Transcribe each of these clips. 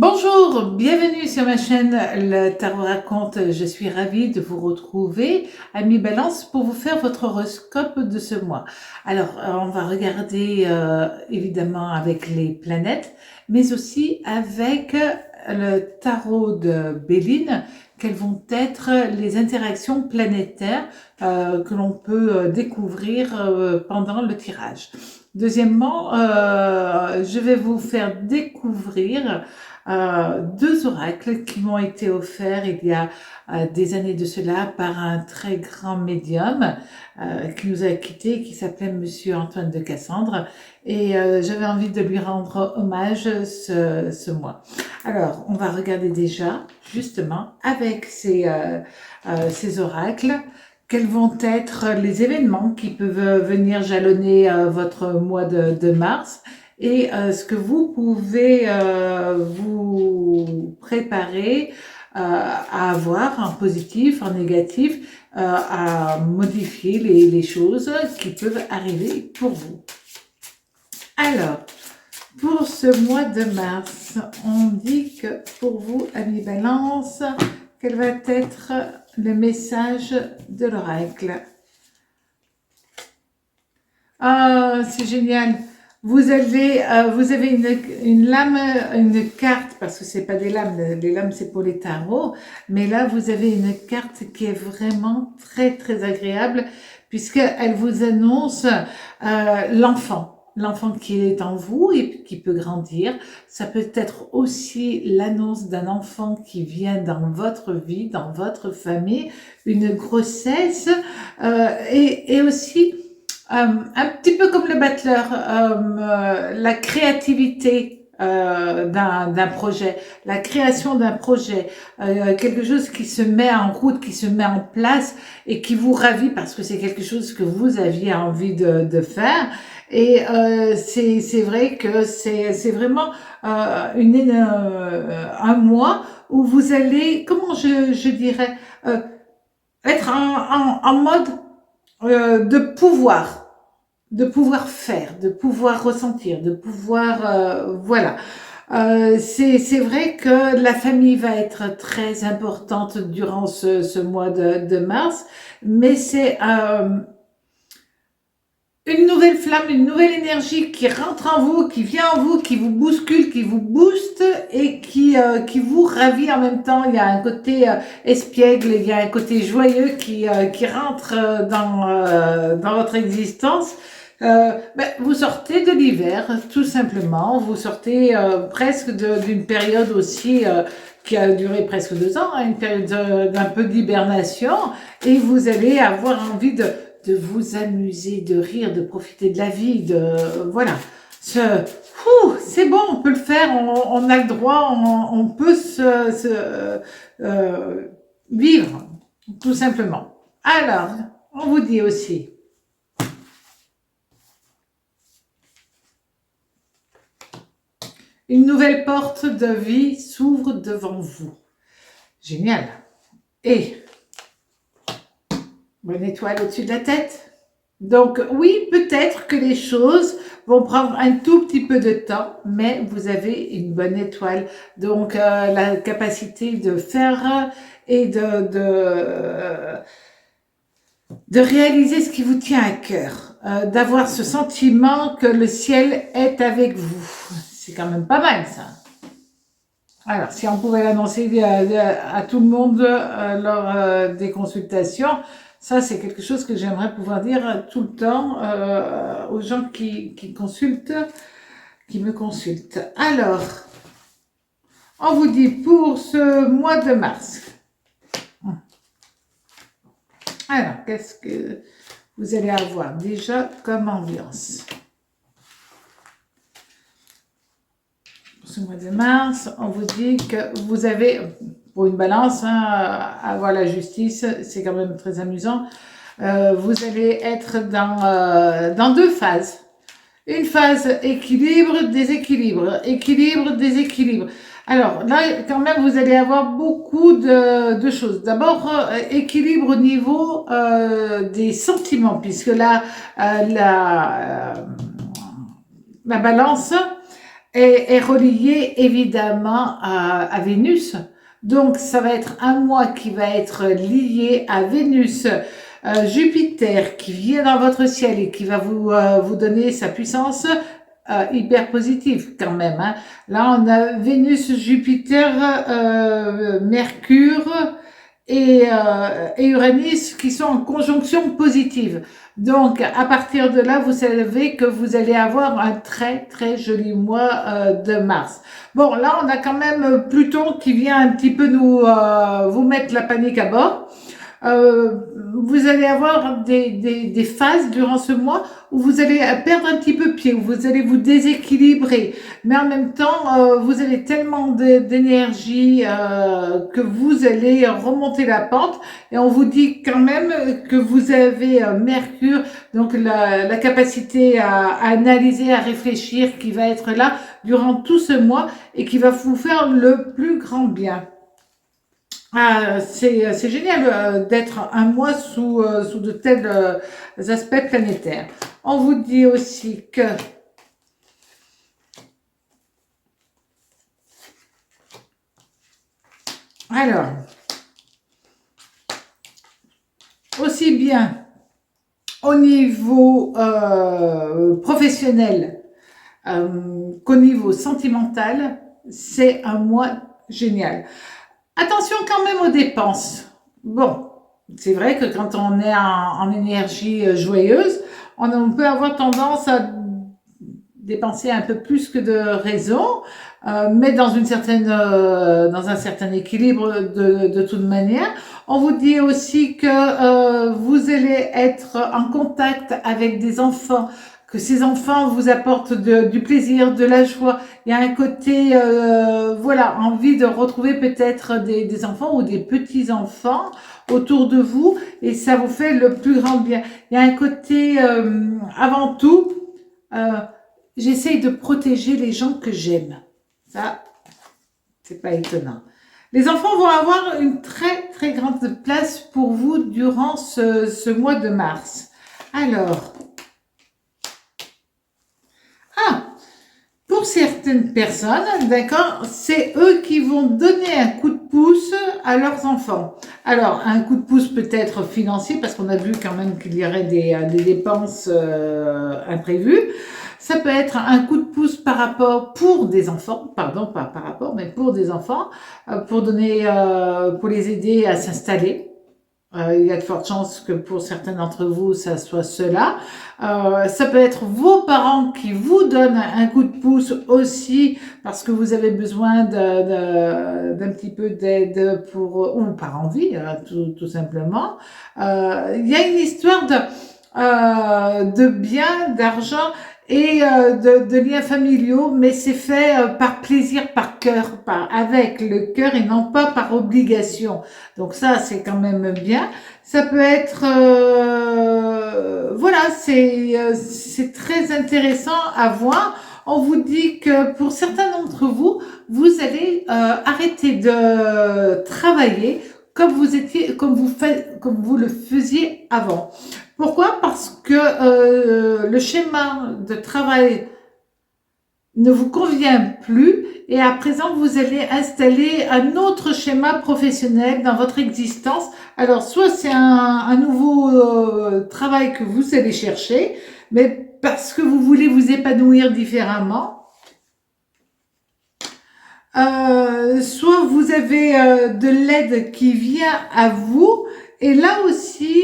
Bonjour, bienvenue sur ma chaîne Le Tarot Raconte. Je suis ravie de vous retrouver, Amis Balance, pour vous faire votre horoscope de ce mois. Alors, on va regarder évidemment avec les planètes, mais aussi avec le tarot de Béline, quelles vont être les interactions planétaires que l'on peut découvrir pendant le tirage. Deuxièmement, je vais vous faire découvrir deux oracles qui m'ont été offerts il y a des années de cela par un très grand médium qui nous a quittés, qui s'appelait Monsieur Antoine de Cassandre. Et j'avais envie de lui rendre hommage ce mois. Alors, on va regarder déjà, justement, avec ces oracles, quels vont être les événements qui peuvent venir jalonner votre mois de mars et ce que vous pouvez vous préparer à avoir en positif, en négatif, à modifier les choses qui peuvent arriver pour vous. Alors, pour ce mois de mars, on dit que pour vous, amis Balance, quel va être le message de l'oracle? Ah, c'est génial! Vous avez une lame, une carte, parce que c'est pas des lames, les lames c'est pour les tarots, mais là vous avez une carte qui est vraiment très très agréable, puisqu'elle vous annonce l'enfant qui est en vous et qui peut grandir. Ça peut être aussi l'annonce d'un enfant qui vient dans votre vie, dans votre famille, une grossesse, et aussi un petit peu comme le battleur, la créativité d'un projet, la création d'un projet, quelque chose qui se met en route, qui se met en place et qui vous ravit parce que c'est quelque chose que vous aviez envie de faire. Et c'est vrai que c'est vraiment un mois où vous allez, comment je dirais, être en mode de pouvoir faire, de pouvoir ressentir, de pouvoir, voilà. C'est vrai que la famille va être très importante durant ce mois de mars, mais c'est une nouvelle flamme, une nouvelle énergie qui rentre en vous, qui vient en vous, qui vous bouscule, qui vous booste et qui vous ravit en même temps. Il y a un côté espiègle, il y a un côté joyeux qui rentre dans votre existence. Vous sortez de l'hiver, tout simplement. Vous sortez presque d'une période aussi qui a duré presque 2 ans, hein, une période d'un peu d'hibernation, et vous allez avoir envie de vous amuser, de rire, de profiter de la vie, voilà. C'est bon, on peut le faire, on a le droit, on peut vivre, tout simplement. Alors, on vous dit aussi, une nouvelle porte de vie s'ouvre devant vous. Génial. Et bonne étoile au-dessus de la tête. Donc oui, peut-être que les choses vont prendre un tout petit peu de temps, mais vous avez une bonne étoile. Donc la capacité de faire et de réaliser ce qui vous tient à cœur, d'avoir ce sentiment que le ciel est avec vous. C'est quand même pas mal ça. Alors, si on pouvait l'annoncer à tout le monde lors des consultations, ça c'est quelque chose que j'aimerais pouvoir dire tout le temps aux gens qui me consultent. Alors, on vous dit pour ce mois de mars. Alors, qu'est-ce que vous allez avoir déjà comme ambiance? Pour ce mois de mars, on vous dit que vous avez, pour une balance, hein, avoir la justice, c'est quand même très amusant. Vous allez être dans deux phases. Une phase équilibre, déséquilibre, équilibre, déséquilibre. Alors là, quand même, vous allez avoir beaucoup de choses. D'abord, équilibre au niveau des sentiments, puisque là, la balance est relié évidemment à Vénus. Donc, ça va être un mois qui va être lié à Vénus, Jupiter qui vient dans votre ciel et qui va vous donner sa puissance hyper positive quand même. Hein. Là, on a Vénus, Jupiter, Mercure et Uranus qui sont en conjonction positive. Donc, à partir de là, vous savez que vous allez avoir un très, très joli mois de mars. Bon, là, on a quand même Pluton qui vient un petit peu vous mettre la panique à bord. Euh, Vous allez avoir des phases durant ce mois où vous allez perdre un petit peu pied, où vous allez vous déséquilibrer. Mais en même temps, vous avez tellement d'énergie que vous allez remonter la pente. Et on vous dit quand même que vous avez Mercure, donc la capacité à analyser, à réfléchir, qui va être là durant tout ce mois et qui va vous faire le plus grand bien. Ah, c'est génial d'être un mois sous de tels aspects planétaires. On vous dit aussi que, alors, aussi bien au niveau professionnel qu'au niveau sentimental, c'est un mois génial. Attention quand même aux dépenses. Bon, c'est vrai que quand on est en énergie joyeuse, on peut avoir tendance à dépenser un peu plus que de raison, mais dans un certain équilibre de toute manière. On vous dit aussi que vous allez être en contact avec des enfants, que ces enfants vous apportent du plaisir, de la joie. Il y a un côté, voilà, envie de retrouver peut-être des enfants ou des petits-enfants autour de vous et ça vous fait le plus grand bien. Il y a un côté, avant tout, euh, j'essaye de protéger les gens que j'aime. Ça, c'est pas étonnant. Les enfants vont avoir une très très grande place pour vous durant ce mois de mars. Alors, pour certaines personnes, d'accord, c'est eux qui vont donner un coup de pouce à leurs enfants. Alors, un coup de pouce peut-être financier, parce qu'on a vu quand même qu'il y aurait des dépenses imprévues. Ça peut être un coup de pouce par rapport pour des enfants, pardon, pas par rapport, mais pour des enfants, pour les aider à s'installer. Il y a de fortes chances que pour certains d'entre vous, ça soit cela. Ça peut être vos parents qui vous donnent un coup de pouce aussi parce que vous avez besoin d'un petit peu d'aide ou par envie, hein, tout simplement. Il y a une histoire de biens, d'argent et de liens familiaux, mais c'est fait par plaisir, par cœur, avec le cœur et non pas par obligation. Donc ça, c'est quand même bien. Ça peut être, voilà, c'est très intéressant à voir. On vous dit que pour certains d'entre vous, vous allez arrêter de travailler comme vous le faisiez avant. Pourquoi? Parce que le schéma de travail ne vous convient plus et à présent vous allez installer un autre schéma professionnel dans votre existence. Alors soit c'est un nouveau travail que vous allez chercher, mais parce que vous voulez vous épanouir différemment, soit vous avez de l'aide qui vient à vous. Et là aussi,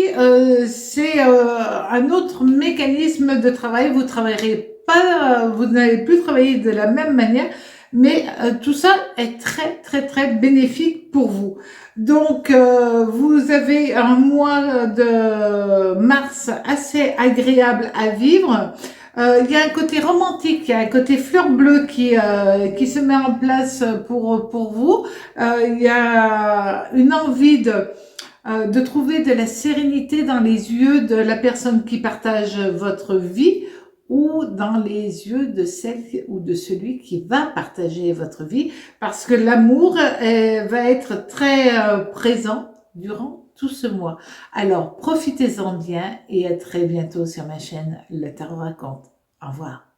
c'est un autre mécanisme de travail. Vous travaillerez pas, vous n'allez plus travailler de la même manière, mais tout ça est très très très bénéfique pour vous. Donc, vous avez un mois de mars assez agréable à vivre. Il y a un côté romantique, il y a un côté fleur bleue qui se met en place pour vous. Il y a une envie de trouver de la sérénité dans les yeux de la personne qui partage votre vie ou dans les yeux de celle ou de celui qui va partager votre vie parce que l'amour va être très présent durant tout ce mois. Alors, profitez-en bien et à très bientôt sur ma chaîne Le Tarot Raconte. Au revoir.